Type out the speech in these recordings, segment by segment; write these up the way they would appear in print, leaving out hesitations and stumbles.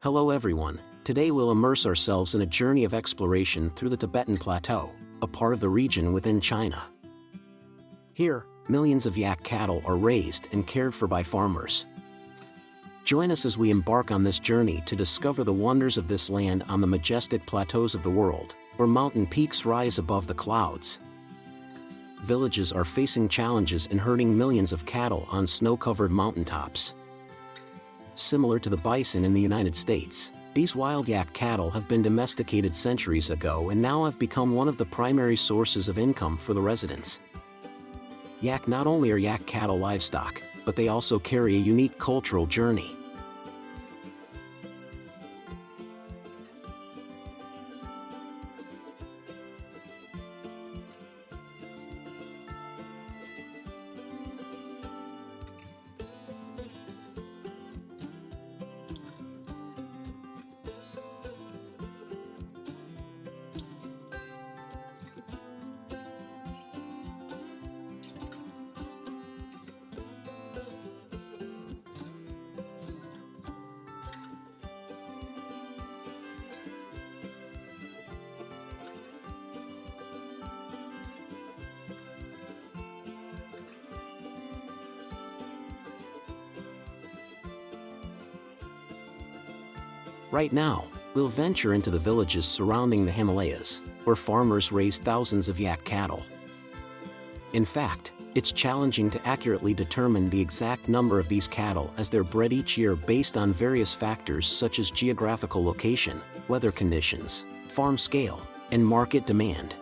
Hello everyone, today we'll immerse ourselves in a journey of exploration through the Tibetan Plateau, a part of the region within China. Here, millions of yak cattle are raised and cared for by farmers. Join us as we embark on this journey to discover the wonders of this land on the majestic plateaus of the world, where mountain peaks rise above the clouds. Villages are facing challenges in herding millions of cattle on snow-covered mountaintops. Similar to the bison in the United States, these wild yak cattle have been domesticated centuries ago and now have become one of the primary sources of income for the residents. Not only are yak cattle livestock, but they also carry a unique cultural journey. Right now, we'll venture into the villages surrounding the Himalayas, where farmers raise thousands of yak cattle. In fact, it's challenging to accurately determine the exact number of these cattle as they're bred each year based on various factors such as geographical location, weather conditions, farm scale, and market demand.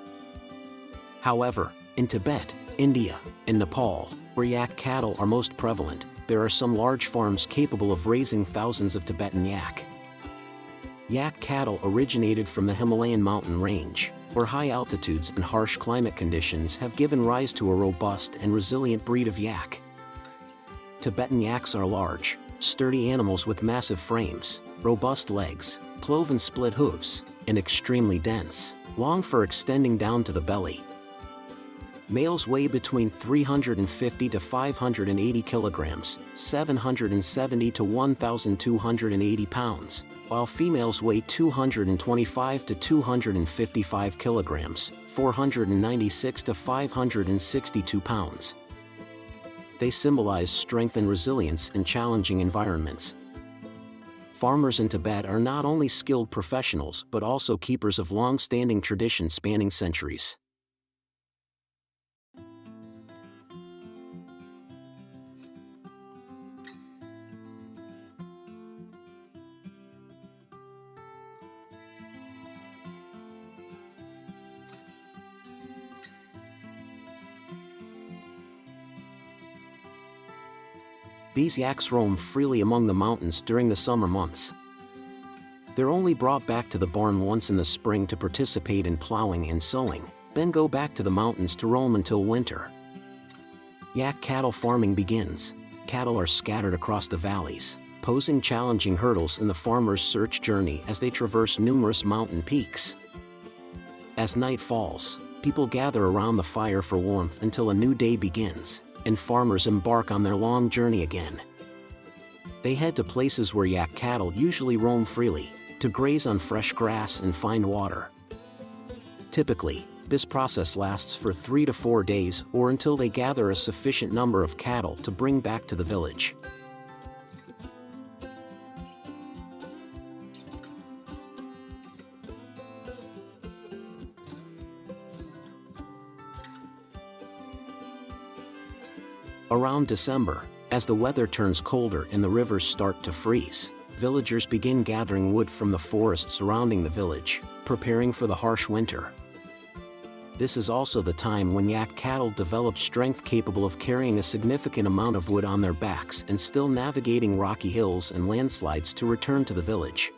However, in Tibet, India, and Nepal, where yak cattle are most prevalent, there are some large farms capable of raising thousands of Tibetan yak. Yak cattle originated from the Himalayan mountain range, where high altitudes and harsh climate conditions have given rise to a robust and resilient breed of yak. Tibetan yaks are large, sturdy animals with massive frames, robust legs, cloven split hooves, and extremely dense, long fur extending down to the belly. Males weigh between 350 to 580 kilograms, 770 to 1,280 pounds, while females weigh 225 to 255 kilograms, 496 to 562 pounds. They symbolize strength and resilience in challenging environments. Farmers in Tibet are not only skilled professionals but also keepers of long-standing traditions spanning centuries. These yaks roam freely among the mountains during the summer months. They're only brought back to the barn once in the spring to participate in plowing and sowing, then go back to the mountains to roam until winter. Yak cattle farming begins. Cattle are scattered across the valleys, posing challenging hurdles in the farmer's search journey as they traverse numerous mountain peaks. As night falls, people gather around the fire for warmth until a new day begins, and farmers embark on their long journey again. They head to places where yak cattle usually roam freely, to graze on fresh grass and find water. Typically, this process lasts for 3 to 4 days or until they gather a sufficient number of cattle to bring back to the village. Around December, as the weather turns colder and the rivers start to freeze, villagers begin gathering wood from the forest surrounding the village, preparing for the harsh winter. This is also the time when yak cattle develop strength capable of carrying a significant amount of wood on their backs and still navigating rocky hills and landslides to return to the village.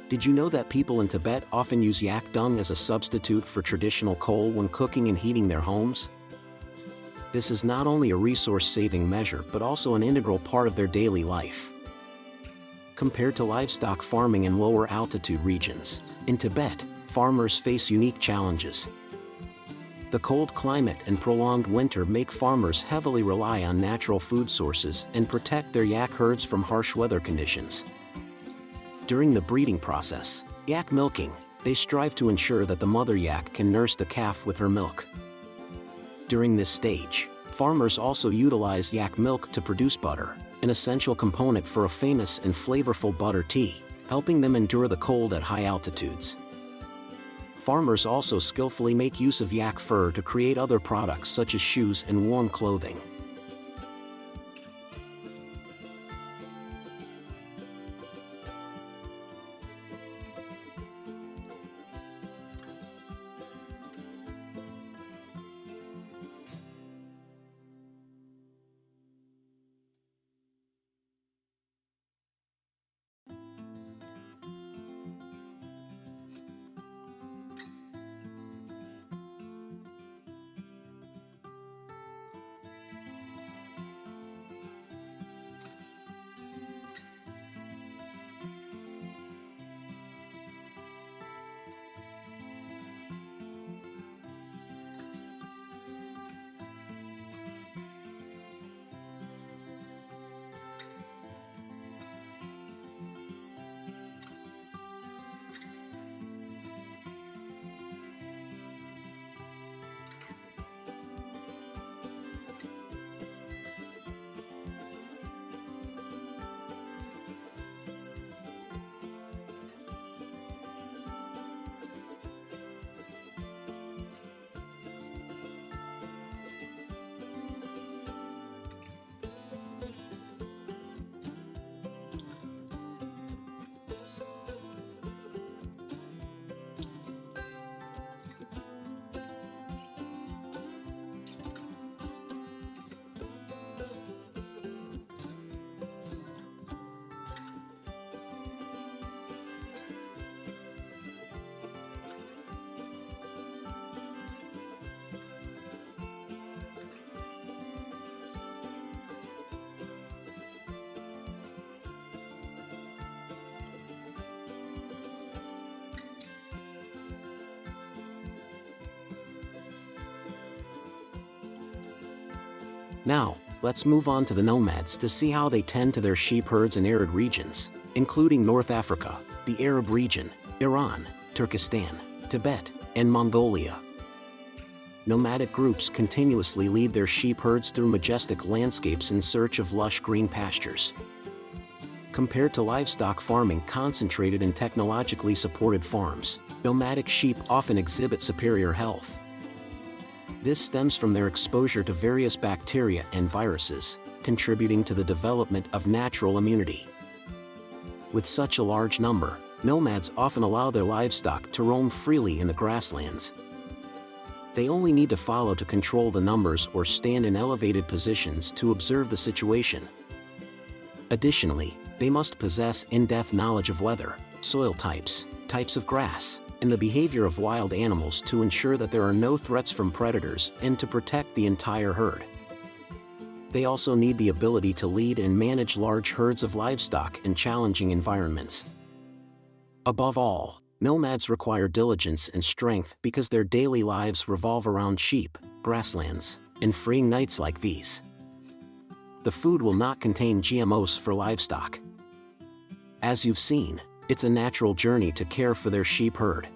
Did you know that people in Tibet often use yak dung as a substitute for traditional coal when cooking and heating their homes? This is not only a resource-saving measure but also an integral part of their daily life. Compared to livestock farming in lower altitude regions, in Tibet, farmers face unique challenges. The cold climate and prolonged winter make farmers heavily rely on natural food sources and protect their yak herds from harsh weather conditions. During the breeding process, yak milking, they strive to ensure that the mother yak can nurse the calf with her milk. During this stage, farmers also utilize yak milk to produce butter, an essential component for a famous and flavorful butter tea, helping them endure the cold at high altitudes. Farmers also skillfully make use of yak fur to create other products such as shoes and warm clothing. Now, let's move on to the nomads to see how they tend to their sheep herds in arid regions, including North Africa, the Arab region, Iran, Turkestan, Tibet, and Mongolia. Nomadic groups continuously lead their sheep herds through majestic landscapes in search of lush green pastures. Compared to livestock farming concentrated in technologically supported farms, nomadic sheep often exhibit superior health. This stems from their exposure to various bacteria and viruses, contributing to the development of natural immunity. With such a large number, nomads often allow their livestock to roam freely in the grasslands. They only need to follow to control the numbers or stand in elevated positions to observe the situation. Additionally, they must possess in-depth knowledge of weather, soil types, types of grass, and the behavior of wild animals to ensure that there are no threats from predators and to protect the entire herd. They also need the ability to lead and manage large herds of livestock in challenging environments. Above all, nomads require diligence and strength because their daily lives revolve around sheep, grasslands, and freeing nights like these. The food will not contain GMOs for livestock. As you've seen, it's a natural journey to care for their sheep herd.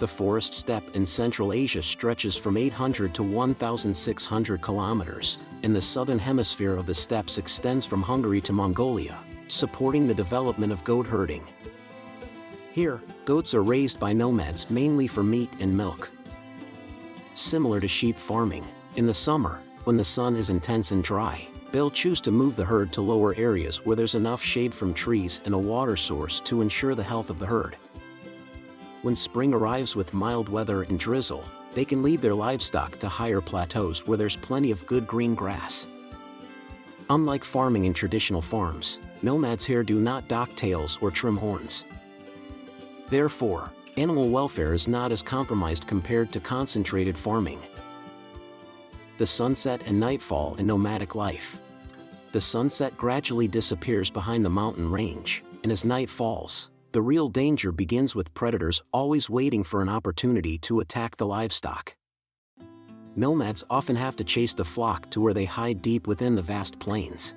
The forest steppe in Central Asia stretches from 800 to 1,600 kilometers, and the southern hemisphere of the steppes extends from Hungary to Mongolia, supporting the development of goat herding. Here, goats are raised by nomads mainly for meat and milk. Similar to sheep farming, in the summer, when the sun is intense and dry, they'll choose to move the herd to lower areas where there's enough shade from trees and a water source to ensure the health of the herd. When spring arrives with mild weather and drizzle, they can lead their livestock to higher plateaus where there's plenty of good green grass. Unlike farming in traditional farms, nomads here do not dock tails or trim horns. Therefore, animal welfare is not as compromised compared to concentrated farming. The sunset and nightfall in nomadic life. The sunset gradually disappears behind the mountain range, and as night falls, the real danger begins with predators always waiting for an opportunity to attack the livestock. Nomads often have to chase the flock to where they hide deep within the vast plains.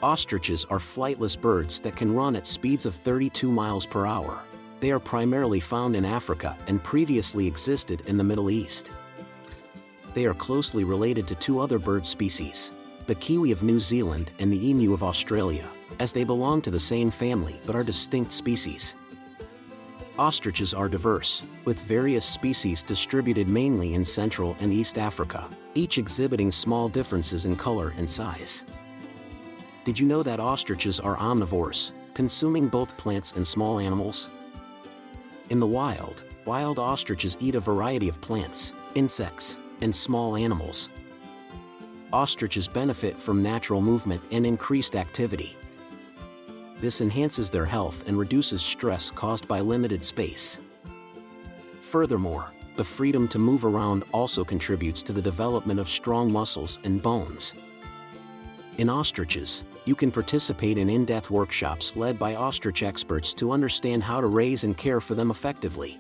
Ostriches are flightless birds that can run at speeds of 32 miles per hour. They are primarily found in Africa and previously existed in the Middle East. They are closely related to two other bird species, the kiwi of New Zealand and the emu of Australia, as they belong to the same family but are distinct species. Ostriches are diverse, with various species distributed mainly in Central and East Africa, each exhibiting small differences in color and size. Did you know that ostriches are omnivores, consuming both plants and small animals? In the wild, wild ostriches eat a variety of plants, insects, and small animals. Ostriches benefit from natural movement and increased activity. This enhances their health and reduces stress caused by limited space. Furthermore, the freedom to move around also contributes to the development of strong muscles and bones. In ostriches, you can participate in in-depth workshops led by ostrich experts to understand how to raise and care for them effectively.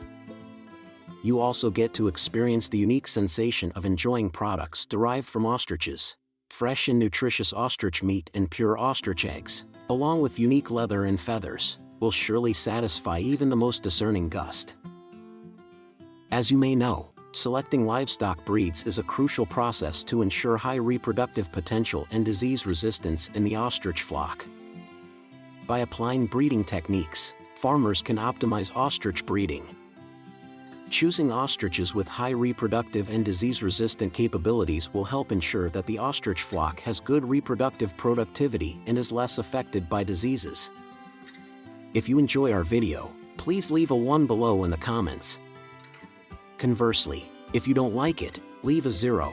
You also get to experience the unique sensation of enjoying products derived from ostriches, fresh and nutritious ostrich meat and pure ostrich eggs, along with unique leather and feathers, will surely satisfy even the most discerning gust. As you may know, selecting livestock breeds is a crucial process to ensure high reproductive potential and disease resistance in the ostrich flock. By applying breeding techniques, farmers can optimize ostrich breeding. Choosing ostriches with high reproductive and disease-resistant capabilities will help ensure that the ostrich flock has good reproductive productivity and is less affected by diseases. If you enjoy our video, please leave a 1 below in the comments. Conversely, if you don't like it, leave a 0.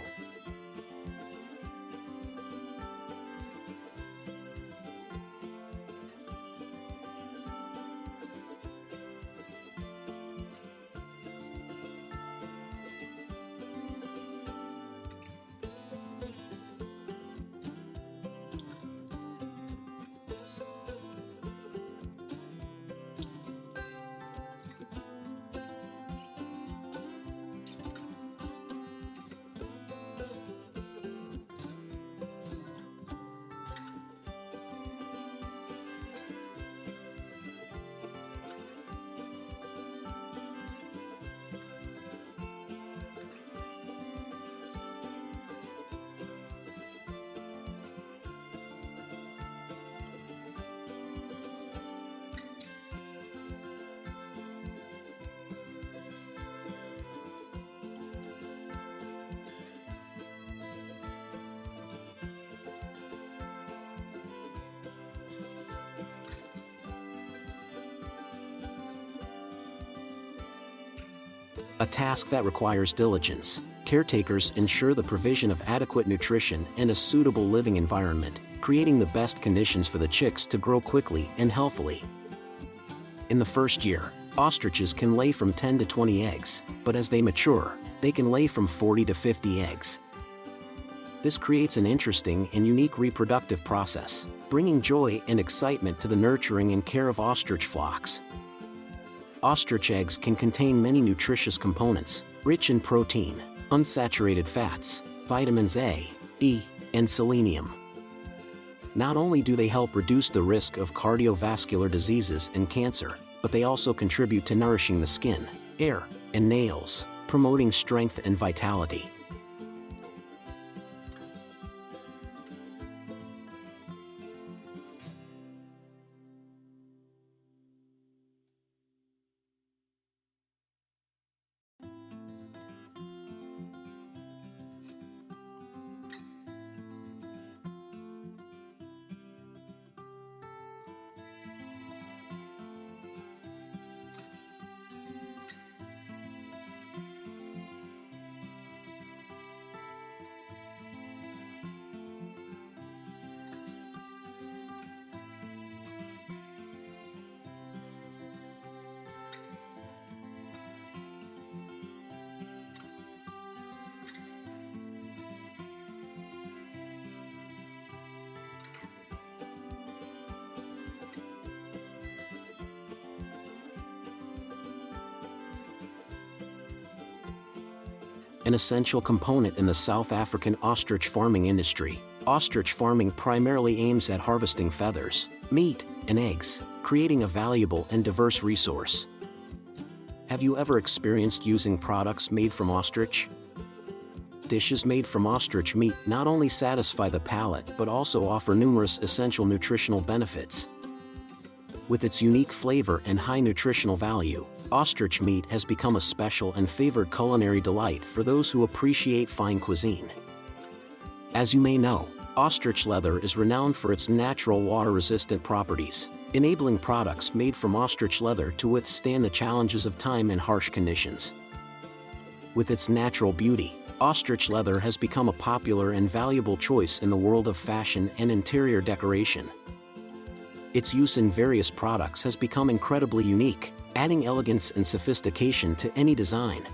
a task that requires diligence. Caretakers ensure the provision of adequate nutrition and a suitable living environment, creating the best conditions for the chicks to grow quickly and healthily. In the first year, ostriches can lay from 10 to 20 eggs, but as they mature, they can lay from 40 to 50 eggs. This creates an interesting and unique reproductive process, bringing joy and excitement to the nurturing and care of ostrich flocks. Ostrich eggs can contain many nutritious components, rich in protein, unsaturated fats, vitamins A, E, and selenium. Not only do they help reduce the risk of cardiovascular diseases and cancer, but they also contribute to nourishing the skin, hair, and nails, promoting strength and vitality. An essential component in the South African ostrich farming industry. Ostrich farming primarily aims at harvesting feathers, meat, and eggs, creating a valuable and diverse resource. Have you ever experienced using products made from ostrich? Dishes made from ostrich meat not only satisfy the palate but also offer numerous essential nutritional benefits. With its unique flavor and high nutritional value, ostrich meat has become a special and favored culinary delight for those who appreciate fine cuisine. As you may know, ostrich leather is renowned for its natural water-resistant properties, enabling products made from ostrich leather to withstand the challenges of time and harsh conditions. With its natural beauty, ostrich leather has become a popular and valuable choice in the world of fashion and interior decoration. Its use in various products has become incredibly unique, adding elegance and sophistication to any design.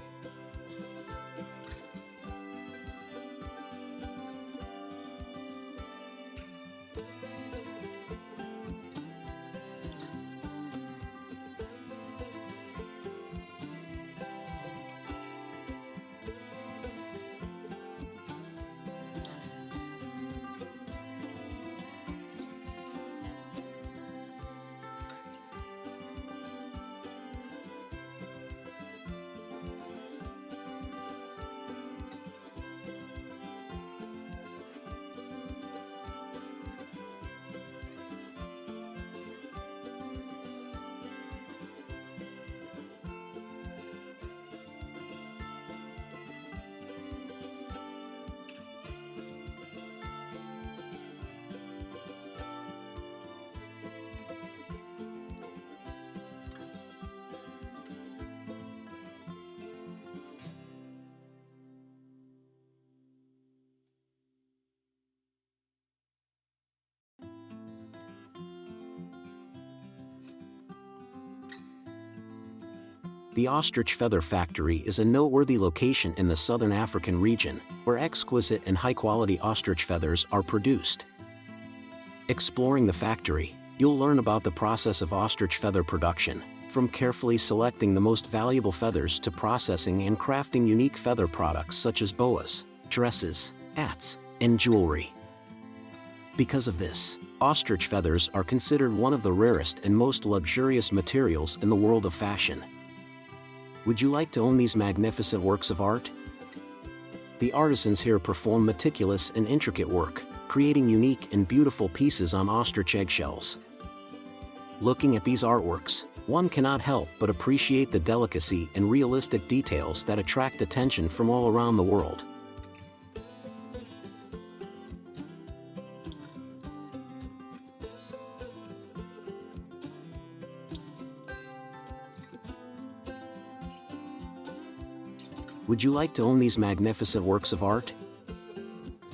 The Ostrich Feather Factory is a noteworthy location in the southern African region, where exquisite and high-quality ostrich feathers are produced. Exploring the factory, you'll learn about the process of ostrich feather production, from carefully selecting the most valuable feathers to processing and crafting unique feather products such as boas, dresses, hats, and jewelry. Because of this, ostrich feathers are considered one of the rarest and most luxurious materials in the world of fashion. Would you like to own these magnificent works of art? The artisans here perform meticulous and intricate work, creating unique and beautiful pieces on ostrich eggshells. Looking at these artworks, one cannot help but appreciate the delicacy and realistic details that attract attention from all around the world. Would you like to own these magnificent works of art?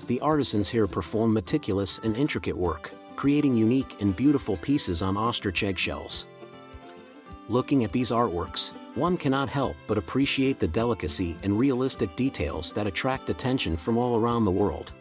The artisans here perform meticulous and intricate work, creating unique and beautiful pieces on ostrich eggshells. Looking at these artworks, one cannot help but appreciate the delicacy and realistic details that attract attention from all around the world.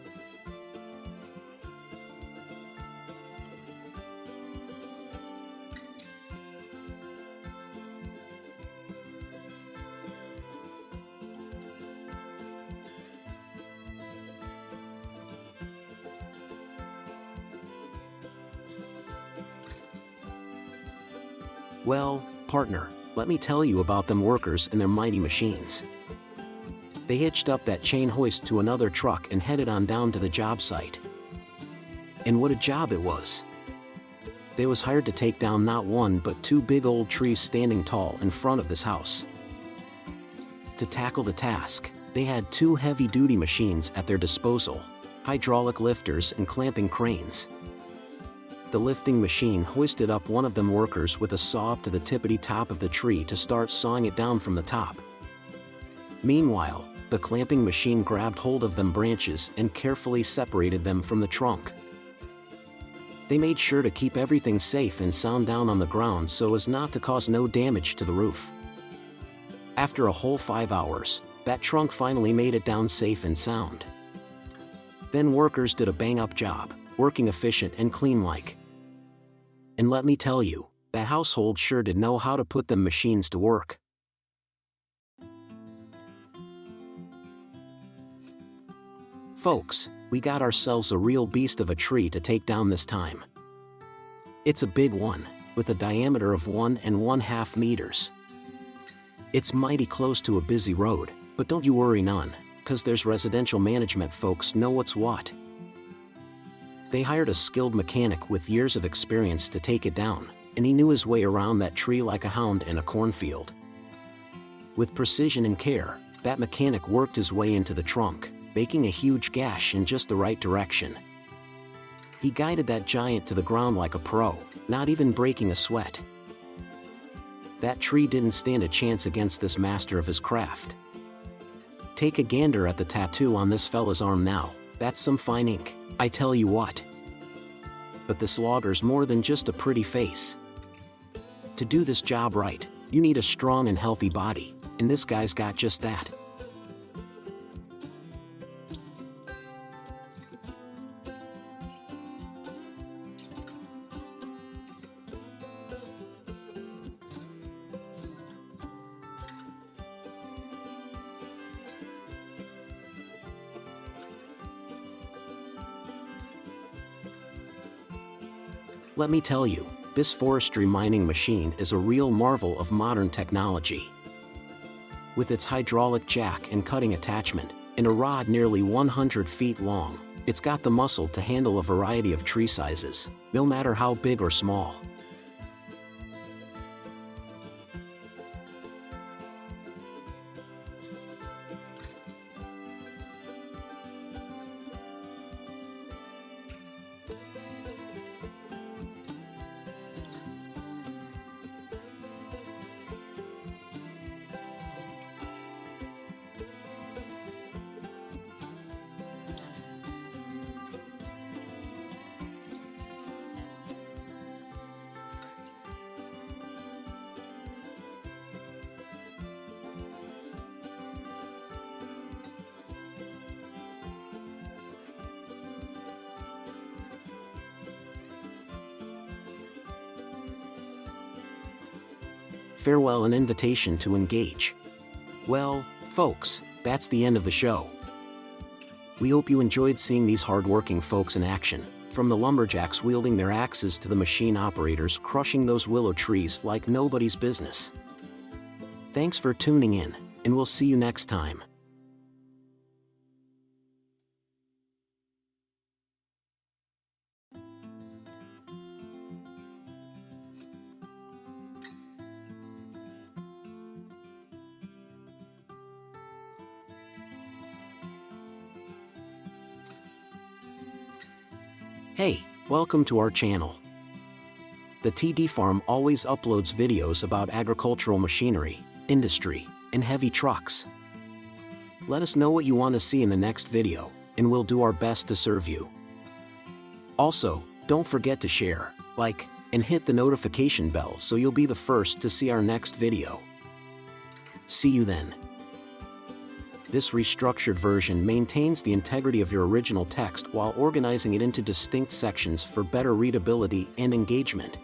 Well, partner, let me tell you about them workers and their mighty machines. They hitched up that chain hoist to another truck and headed on down to the job site. And what a job it was! They was hired to take down not one but two big old trees standing tall in front of this house. To tackle the task, they had two heavy-duty machines at their disposal, hydraulic lifters and clamping cranes. The lifting machine hoisted up one of them workers with a saw up to the tippity top of the tree to start sawing it down from the top. Meanwhile, the clamping machine grabbed hold of them branches and carefully separated them from the trunk. They made sure to keep everything safe and sound down on the ground so as not to cause no damage to the roof. After a whole 5 hours, that trunk finally made it down safe and sound. Then workers did a bang-up job, working efficient and clean-like. And let me tell you, that household sure did know how to put them machines to work. Folks, we got ourselves a real beast of a tree to take down this time. It's a big one, with a diameter of 1½ meters. It's mighty close to a busy road, but don't you worry none, 'cause there's residential management folks know what's what. They hired a skilled mechanic with years of experience to take it down, and he knew his way around that tree like a hound in a cornfield. With precision and care, that mechanic worked his way into the trunk, making a huge gash in just the right direction. He guided that giant to the ground like a pro, not even breaking a sweat. That tree didn't stand a chance against this master of his craft. Take a gander at the tattoo on this fella's arm now, that's some fine ink, I tell you what. But this logger's more than just a pretty face. To do this job right, you need a strong and healthy body, and this guy's got just that. Let me tell you, this forestry mining machine is a real marvel of modern technology. With its hydraulic jack and cutting attachment, and a rod nearly 100 feet long, it's got the muscle to handle a variety of tree sizes, no matter how big or small. Farewell and invitation to engage. Well, folks, that's the end of the show. We hope you enjoyed seeing these hard-working folks in action, from the lumberjacks wielding their axes to the machine operators crushing those willow trees like nobody's business. Thanks for tuning in, and we'll see you next time. Hey, welcome to our channel. The TD Farm always uploads videos about agricultural machinery, industry, and heavy trucks. Let us know what you want to see in the next video, and we'll do our best to serve you. Also, don't forget to share, like, and hit the notification bell so you'll be the first to see our next video. See you then. This restructured version maintains the integrity of your original text while organizing it into distinct sections for better readability and engagement.